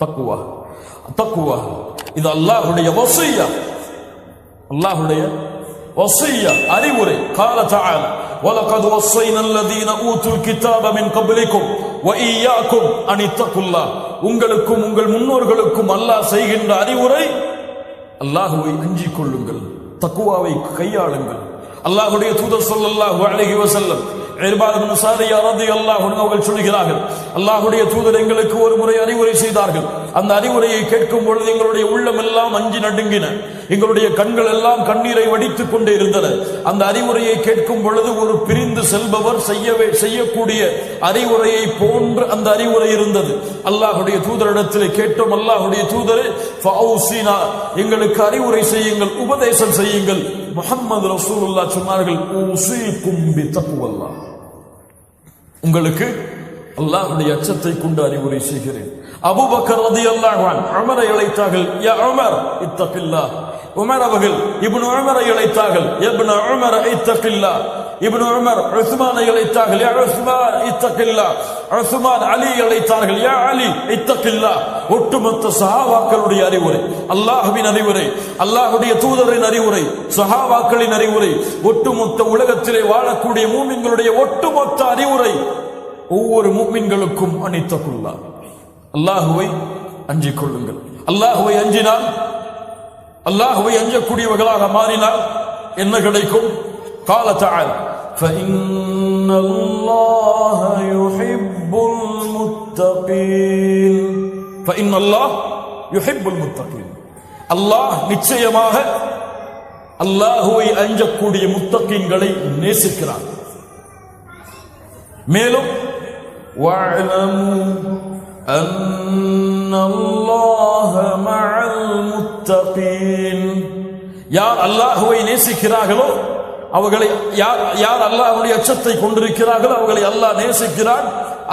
தக்குவா. தக்குவா இது அல்லாஹ்வுடைய வஸிய்யா, அல்லாஹ்வுடைய வஸிய்யா, அறிவுரை. قال تعالى وَلَقَدْ وَصَّيْنَا الَّذِينَ أُوتُوا الْكِتَابَ مِنْ قَبْلِكُمْ وَإِيَّاكُمْ أَنِ اتَّقُوا اللَّهَ. உங்களுக்கும் உங்கள் முன்னோர்களுக்கும் அல்லாஹ் செய்கின்ற அறிவுரை, அல்லாஹ்வை அஞ்சிக் கொள்ளுங்கள், தக்குவாவை கையாளுங்கள். அல்லாஹ்வுடைய தூதர் ஸல்லல்லாஹு அலைஹி வஸல்லம் இர்பாத் இப்னு சாரியா রাদিয়াল্লাহு அன்ஹு அவர்கள் சொல்கிறார்கள், அல்லாஹ்வுடைய தூதர் எங்களுக்கு ஒரு முறை அறிவுரை செய்தார்கள். அந்த அறிவுரையை கேட்கும் பொழுது எங்களுடைய உள்ளம் எல்லாம் அஞ்சி நடுங்கின, எங்களுடைய கண்கள் எல்லாம் கண்ணீரை வடித்துக் கொண்டே இருந்தன. அந்த அறிவுரையை கேட்கும் பொழுது ஒரு பிரிந்து செல்பவர் செய்யக்கூடிய அறிவுரையை போன்று அந்த அறிவுரை இருந்தது. அல்லாஹ்வுடைய தூதரிடத்திலே கேட்டோம், அல்லாஹ்வுடைய தூதரே ஃபௌசினா, எங்களுக்கு அறிவுரை செய்யுங்கள், உபதேசம் செய்யுங்கள். முஹம்மது ரசூலுல்லாஹ் சொன்னார்கள், ஊஸீகும் பித்தக்வல்லாஹ், உங்களுக்கு அல்லாஹ்வுடைய அச்சத்தை கொண்டு அறிவுரை செய்கிறேன். அபூபக்கர் ரலியல்லாஹு அன்ஹு உமரை அழைத்தார்கள், யா உமர் இத்தகில்லாஹ். உமர் அவர்கள் இப்னு உமரை அழைத்தார்கள், இப்னு உமர் இத்தகில்லாஹ். இப்னு உமர் உஸ்மானை அழைத்தார்கள், யா உஸ்மான் இத்தகில்லாஹ். உஸ்மான் அலி அழைத்தார்கள், யா அலி இத்தகில்லாஹ். ஒட்டுமொத்த சஹாபாக்களுடைய அறிவுரை, அல்லாஹ்வின் அறிவுரை, அல்லாஹ்வுடைய தூதரின் அறிவுரை, சஹாபாக்களின் அறிவுரை, ஒட்டுமொத்த உலகத்திலே வாழக்கூடிய மூமின்களுடைய ஒட்டுமொத்த அறிவுரை, ஒவ்வொரு மூமின்களுக்கும் அனித்தகுல்லாஹ், அல்லாஹுவை அஞ்சிக் கொள்ளுங்கள். அல்லாஹுவை அஞ்சினால், அல்லாஹுவை அஞ்சக்கூடியவர்களாக மாறினால் என்ன கிடைக்கும்? قال تعالى فإن الله يحب المتقين. فإن الله يحب المتقين. அல்லாஹ் நிச்சயமாக அல்லாஹுவை அஞ்சக்கூடிய முத்தகீன்களை நேசிக்கிறார். மேலும் وَاعْلَمُوا أَنَّ اللَّهَ مَعَ الْمُتَّقِينَ. யார் அல்லாஹுவை நேசிக்கிறார்களோ அவர்களை, யார் அல்லாஹ்வுடைய அச்சத்தை கொண்டிருக்கிறார்களோ அவர்களை அல்லாஹ் நேசிக்கிறான்.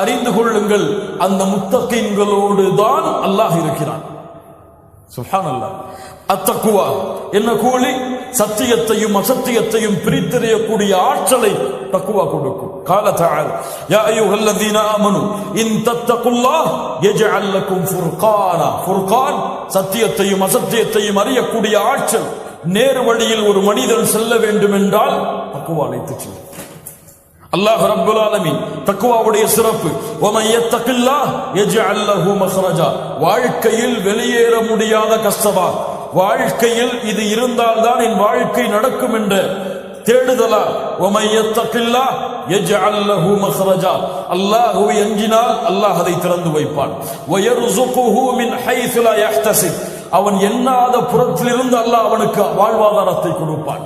அறிந்து கொள்ளுங்கள், அந்த முத்தகீன்களோடு தான் அல்லாஹ் இருக்கிறான். சுப்ஹானல்லாஹ். அத்தக்குவா என்ன கூலி? சத்தியத்தையும் அசத்தியத்தையும் பிரித்தறியக்கூடிய ஆற்றலை தக்குவா கொடுக்கும். قال تعالى يا ايها الذين امنوا ان تتقوا الله يجعل لكم فرقانا. ஃபுர்கான் சத்தியத்தையும் அசத்தியத்தையும் அறியக்கூடிய ஆற்றல். நேர் வழியில் ஒரு மனிதன் செல்ல வேண்டும் என்றால் தக்குவா அழைத்துச் செல்லும். அல்லாஹ் ரப்பல் ஆலமீன் தக்வாவுடைய சிறப்பு, வமன் யத்தகில்லாஹ் யஜ்அல் லஹு மக்ரஜா. வாழ்க்கையில் வெளியேற முடியாத கஷ்டமா, வாழ்க்கையில் இது இருந்தால்தான் என் வாழ்க்கை நடக்கும் என்ற தேடுதலா, வமன் யத்தகில்லாஹ் யஜ்அல் லஹு மக்ரஜா. அல்லாஹ்வை அஞ்சினால் அல்லாஹ் அதை திறந்து வைப்பான். வயர்ஸுகுஹு மின் ஹைஸு லா யஹ்தஸிப். அவன் எண்ணாத புறத்திலிருந்து அல்லாஹ் அவனுக்கு வாழ்வாதாரத்தை கொடுப்பான்.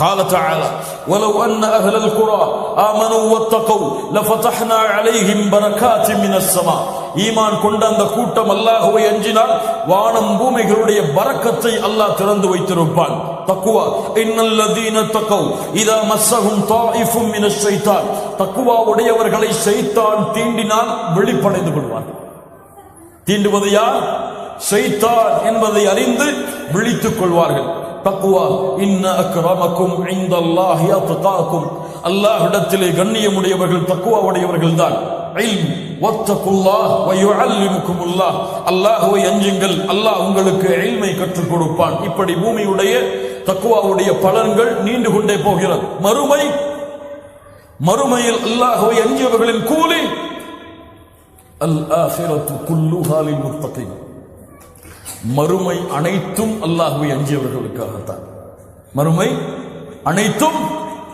قال تعالى ولو أن أهل القرى آمنوا واتقوا لفتحنا عليهم بركات من السماء. ஈமான் கொண்ட அந்த கூட்டம் அல்லாஹ்வை அஞ்சினால் வானம் பூமிகளுடைய பரக்கத்தை அல்லாஹ் திறந்து வைத்திருப்பான். தக்வா இன்னல்லதீன தகவ் இதா மஸ்ஸஹும் தாயிஃபும் மினஷ் ஷைத்தான். தக்வா உடையவர்களை ஷைத்தான் தீண்டினால் வெளிப்படைந்து கொள்வான். தீண்டுவது யார்? ஷைத்தான் என்பதை அறிந்து விழித்துக் கொள்வார்கள். தக்வா இன்ன அக்ரமக்கும் இன்தல்லாஹி அத்காக்கும். அல்லாஹ்விடத்திலே கண்ணியமுடையவர்கள் தக்வா உடையவர்கள் தான். இல்ம் வத்தகுல்லாஹ் வ யுஅல்லிமுக்குமுல்லாஹ். அல்லாஹ்வை அஞ்சுங்கள், அல்லாஹ் உங்களுக்கு இல்மை கற்றுக் கொடுப்பான். இப்படி பூமியுடைய தக்வாவுடைய பலன்கள் நீண்டு கொண்டே போகிறது. மறுமையில் அல்லாஹ்வை அஞ்சியவர்களின் கூலி அல் ஆখিরাতু குல்லுஹா லில் முத்தகீன். மறுமை அனைத்தும் அல்லாஹ்வை அஞ்சியவர்களுக்காகத்தான். மறுமை அனைத்தும்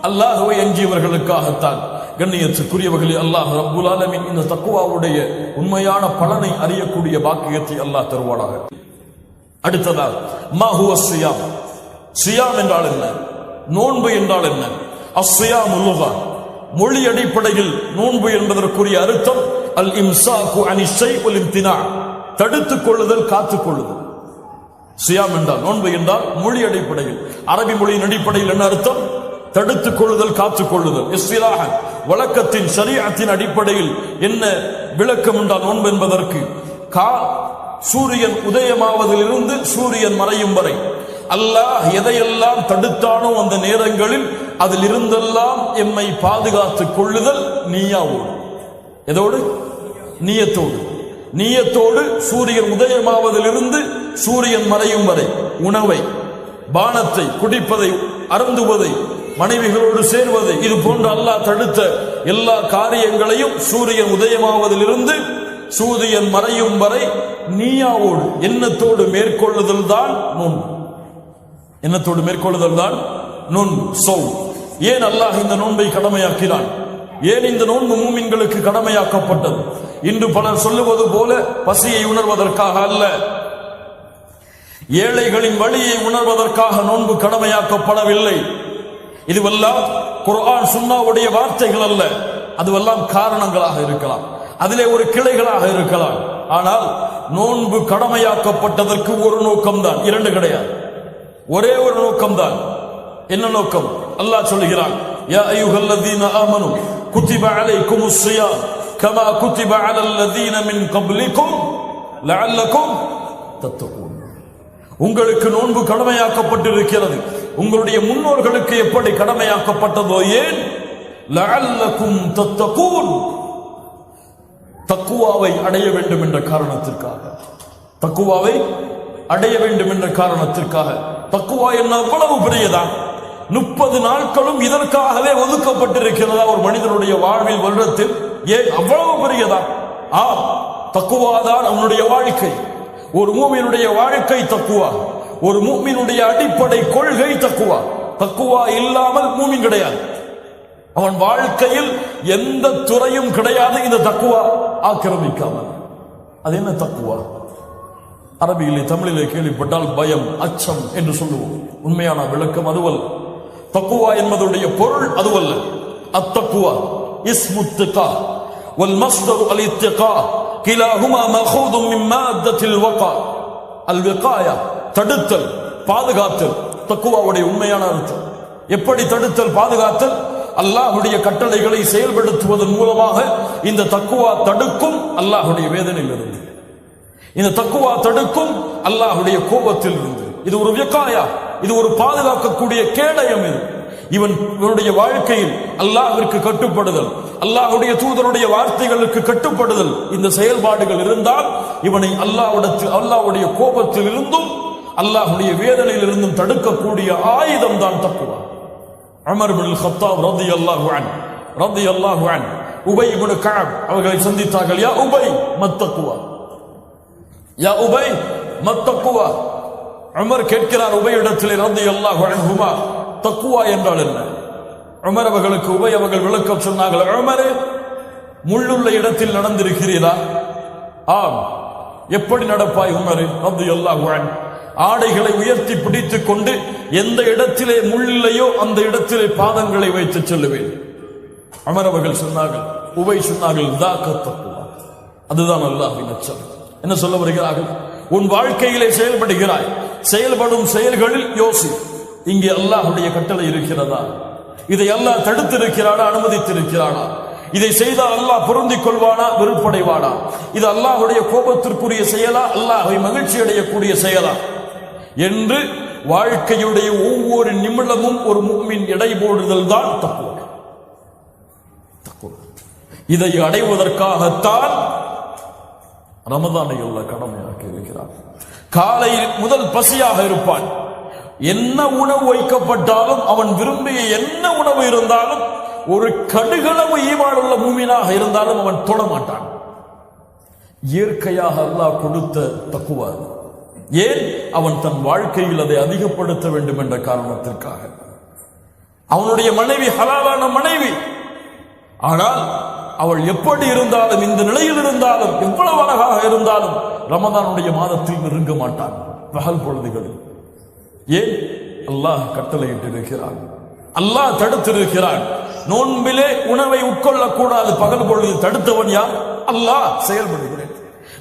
அல்லாஹ்வை அஞ்சியவர்களுக்காகத்தான். கண்ணியத்துக்குரியவர்களே, அல்லாஹ் ரப்புல் ஆலமீன் இந்த தக்வாவுடைய உண்மையான பலனை அறியக்கூடிய பாக்கியத்தை அல்லாஹ் தருவானாக. அடுத்ததாக மா ஹுவ ஸியாம். ஸியாம் என்றால் என்ன? நோன்பு என்றால் என்ன? அஸ்ஸியாமு லுகா, மொழி அடிப்படையில் நோன்பு என்பதற்குரிய அர்த்தம் அல் இம்சாக்கு அனி ஷை வல் இம்தினா, தடுத்துக் கொள்ளுதல், காத்துக் கொள்ளுதல். சியாம் என்றால், நோன்பு என்றால் மொழி அடிப்படையில், அரபி மொழியின் அடிப்படையில் என்ன அர்த்தம்? தடுத்துக் கொள்ளுதல், காத்துக் கொள்ளுதல். இஸ்திலாஹ் வழக்கத்தின் ஷரீஅத்தின் அடிப்படையில் என்ன விளக்கம் என்றால் நோன்பு என்பதற்கு சூரியன் உதயமாவதிலிருந்து சூரியன் மறையும் வரை அல்லாஹ் எதையெல்லாம் தடுத்தானோ அந்த நேரங்களில் அதில் இருந்தெல்லாம் எம்மை பாதுகாத்துக் கொள்ளுதல் நிய்யாவோடு. எதோடு? நியத்தோடு. நீயத்தோடு சூரியன் உதயமாவதிலிருந்து சூரியன் மறையும் வரை உணவை, பானத்தை, குடிப்பதை, அருந்துவதை, மனைவிகளோடு சேர்வதை, இது போன்ற அல்லாஹ் தடுத்த எல்லா காரியங்களையும் சூரியன் உதயமாவதிலிருந்து சூரியன் மறையும் வரை நீயாவோடு எண்ணத்தோடு மேற்கொள்ளுதல் தான் நோன்பு. எண்ணத்தோடு மேற்கொள்ளுதல் தான் நோன்பு. ஏன் அல்லாஹ் இந்த நோன்பை கடமையாக்கினான்? ஏன் இந்த நோன்பு மூமின்களுக்கு கடமையாக்கப்பட்டது? இன்று பலர் சொல்லுவது போல பசியை உணர்வதற்காக அல்ல, ஏழைகளின் வழியை உணர்வதற்காக நோன்பு கடமையாக்கப்படவில்லை. இதுவெல்லாம் குர்ஆன் சுன்னாவுடைய வார்த்தைகள் அல்ல, அதுவெல்லாம் காரணங்களாக இருக்கலாம், அதிலே ஒரு கிளைகளாக இருக்கலாம். ஆனால் நோன்பு கடமையாக்கப்பட்டதற்கு ஒரு நோக்கம்தான், இரண்டு கிடையாது, ஒரே ஒரு நோக்கம்தான். என்ன நோக்கம்? அல்லாஹ் சொல்லுகிறான், யா அய்யுஹல்லதீன ஆமனு குத்திப அலைக்குமுஸ் ஸியாம் கமா குத்திப அலல்லதீன மின் கப்லிக்கும் லஅல்லக்கும் தத்தகூன். உங்களுக்கு நோன்பு கடமையாக்கப்பட்டிருக்கிறது, உங்களுடைய முன்னோர்களுக்கு எப்படி கடமையாக்கப்பட்டதோ. ஏன்? லஅல்லக்கும் தத்தகூன், தக்குவாவை அடைய வேண்டும் என்ற காரணத்திற்காக. தக்குவாவை அடைய வேண்டும் என்ற காரணத்திற்காக. தக்குவா என்ன அவ்வளவு பெரியதா? 30 நாட்களும் இதற்காகவே ஒதுக்கப்பட்டிருக்கிறதா ஒரு மனிதனுடைய வாழ்வில், வருடத்தில்? ஏன் அவ்வளவு பெரியதா? தக்குவாதான் அவனுடைய வாழ்க்கை. ஒரு மூமினுடைய வாழ்க்கை தக்குவா, ஒரு மூமினுடைய அடிப்படை கொள்கை தக்குவா. தக்குவா இல்லாமல் மூமின் கிடையாது, அவன் வாழ்க்கையில் எந்த துறையும் கிடையாது இந்த தக்குவா ஆக்கிரமிக்காமல். அது என்ன தக்குவா? அரபியிலே தமிழிலே கேள்விப்பட்டால் பயம், அச்சம் என்று சொல்லுவோம். உண்மையான விளக்கம் அதுவல்ல. தக்குவா என்பதுடைய பொருள் அதுவல்ல. அத்தக்குவா இஸ்மு தக்கா வல் மஸ்தர் அல் இத்திகா கிலாஹுமா மஅഖூதும் மின் மாத்தத்தில் வகா. அல் விகாயா, தடுத்தல், பாதுகாத்தல், தக்குவாவுடைய உண்மையான அர்த்தம். எப்படி தடுத்தல், பாதுகாத்தல்? அல்லாஹ்வுடைய கட்டளைகளை செயல்படுத்துவதன் மூலமாக இந்த தக்குவா தடுக்கும் அல்லாஹ்வுடைய வேதனையிலிருந்து, இந்த தக்குவா தடுக்கும் அல்லாஹ்வுடைய கோபத்தில் இருந்து. இது ஒரு விகாயா, இது ஒரு பாதுகாக்கக்கூடிய கேடயம். இவனுடைய வாழ்க்கையில் அல்லாஹ்விற்கு கட்டுப்படுதல், அல்லாஹ்வுடைய தூதருடைய வார்த்தைகளுக்கு கட்டுப்படுதல், இந்த செயல்பாடுகள் இருந்தால் இவனை அல்லாஹ்வுடைய கோபத்தில் இருந்தும் அல்லாஹ்வுடைய வேதனையில் இருந்தும் தடுக்கக்கூடிய ஆயுதம் தான் தக்குவா. உமர் இப்னு கத்தாப் ரலியல்லாஹு அன்ஹு உபை இப்னு கஅப் அவர்களை சந்தித்தார்கள். யா உபை மத்தக்குவா, யா உபை மத்தக்குவா. உமர் கேட்கிறார் உபை இடத்திலே ரலியல்லாஹு அன்ஹுமா, தக்குவா என்றால் என்ன? உமர் அவர்களுக்கு உபை அவர்கள் விளக்கம் சொன்னார்கள். உமரே, முள்ளுள்ள இடத்தில் நடந்திருக்கிறீரா? ஆம். எப்படி நடப்பாய் உமரே ரலியல்லாஹு அன்ஹு? ஆடைகளை உயர்த்தி பிடித்துக் கொண்டு எந்த இடத்திலே முள்ளில்லையோ அந்த இடத்திலே பாதங்களை வைத்து செல்லுவேன். உமர் அவர்கள் சொன்னார்கள், உபை சொன்னார்கள், தக்குவா, அதுதான் அல்லாஹ்வின் அச்சம். என்ன சொல்ல வருகிறார்கள்? உன் வாழ்க்கையிலே செயல்படுகிறாய், செயல்படும் செயல்களில் யோசி, இங்கே அல்லாஹ்வுடைய கட்டளை இருக்கிறதா? இதை அல்லாஹ் தடுத்திருக்கிறானா, அனுமதித்திருக்கிறானா? இதை செய்தால் அல்லாஹ் பொருந்திக் கொள்வானா, வெறுப்படைவானா? இது அல்லாஹ்வுடைய கோபத்திற்குரிய செயலா, அல்லாஹ்வை மகிழ்ச்சி அடையக்கூடிய செயலா என்று வாழ்க்கையுடைய ஒவ்வொரு நிமிடமும் ஒரு முஃமின் எடை போடுதல் தான் தக்குவா. இதை அடைவதற்காகத்தான் ரமதானை அல்லாஹ் கடமையாக்கி இருக்கிறார். காலையில் முதல் பசியாக இருப்பான், என்ன உணவு வைக்கப்பட்டாலும், அவன் விரும்பிய என்ன உணவு இருந்தாலும், ஒரு கடுகளவு ஈமானுள்ள மூமினாக இருந்தாலும் அவன் தொடமாட்டான். இயற்கையாக அல்லாஹ் கொடுத்த தக்குவா. ஏன்? அவன் தன் வாழ்க்கையில் அதை அதிகப்படுத்த வேண்டும் என்ற காரணத்திற்காக. அவனுடைய மனைவி ஹலாலான மனைவி, ஆனால் அவள் எப்படி இருந்தாலும், இந்த நிலையில் இருந்தாலும், எவ்வளவு அழகாக இருந்தாலும் ரமதானுடைய மாதத்தில் நெருங்க மாட்டான் பகல் பொழுதுகளில். ஏன்? அல்லாஹ் கட்டளையிட்டு இருக்கிறான், அல்லாஹ் தடுத்திருக்கிறான். நோன்பிலே உணவை உட்கொள்ளக்கூடாது பகல் பொழுது, தடுத்தவன் யார்? அல்லாஹ். செயல்படுகிறேன்.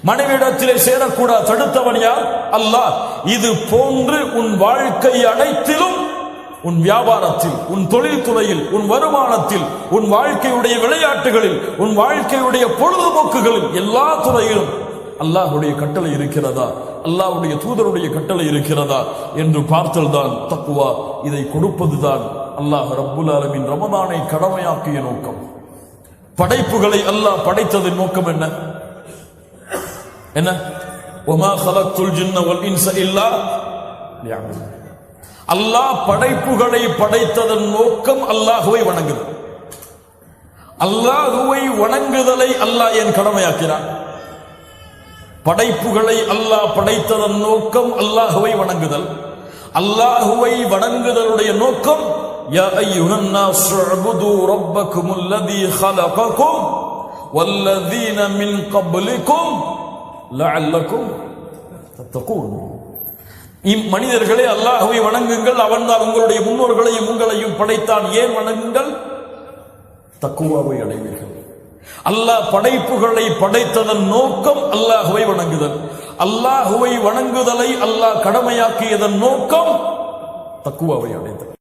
மனைவிடத்திலே சேரக்கூடாது, தடுத்தவன் யார்? அல்லாஹ். இது போன்று உன் வாழ்க்கை அனைத்திலும், உன் வியாபாரத்தில், உன் தொழில் துறையில், உன் வருமானத்தில், உன் வாழ்க்கையுடைய விளையாட்டுகளில், உன் வாழ்க்கையுடைய பொழுதுபோக்குகளில், எல்லா துறையிலும் அல்லாஹ்வுடைய கட்டளை இருக்கிறதா, அல்லாஹ்வுடைய தூதருடைய கட்டளை இருக்கிறதா என்று பார்த்தல் தான் தக்குவா. இதை கொடுப்பதுதான் அல்லாஹ் ரப்புல் ஆலமீன் ரமதானை கடமையாக்கிய நோக்கம். படைப்புகளை அல்லாஹ் படைத்ததின் நோக்கம் என்ன? என்ன? வமா ஹலக்துல் ஜின்ன வல் இன்ஸ இல்லா லியஅபுதூன். அல்லாஹ் படைப்புகளை படைத்ததன் நோக்கம் அல்லாஹ்வை வணங்குதல். அல்லாஹ்வை வணங்குதலை அல்லாஹ் ஏன் கடமையாக்கிறான்? படைப்புகளை அல்லாஹ் படைத்ததன் நோக்கம் அல்லாஹ்வை வணங்குதல். அல்லாஹ்வை வணங்குதலுடைய நோக்கம் யா அய்யுஹன் நாஸ் உஅ்புது ரப்பக்குமுல்லதீ ஹலககும் வல்லதீன மின் கப்லிக்கும் லஅல்லக்கும் தத்தகூன். மனிதர்களே, அல்லாஹ்வை வணங்குங்கள், அவன்தான் உங்களுடைய முன்னோர்களையும் உங்களையும் படைத்தான். ஏன் வணங்குங்கள்? தக்வாவை அடைவீர்கள். அல்லாஹ் படைப்புகளை படைத்ததன் நோக்கம் அல்லாஹ்வை வணங்குதல். அல்லாஹ்வை வணங்குதலை அல்லாஹ் கடமையாக்கியதன் நோக்கம் தக்வாவை அடைதல்.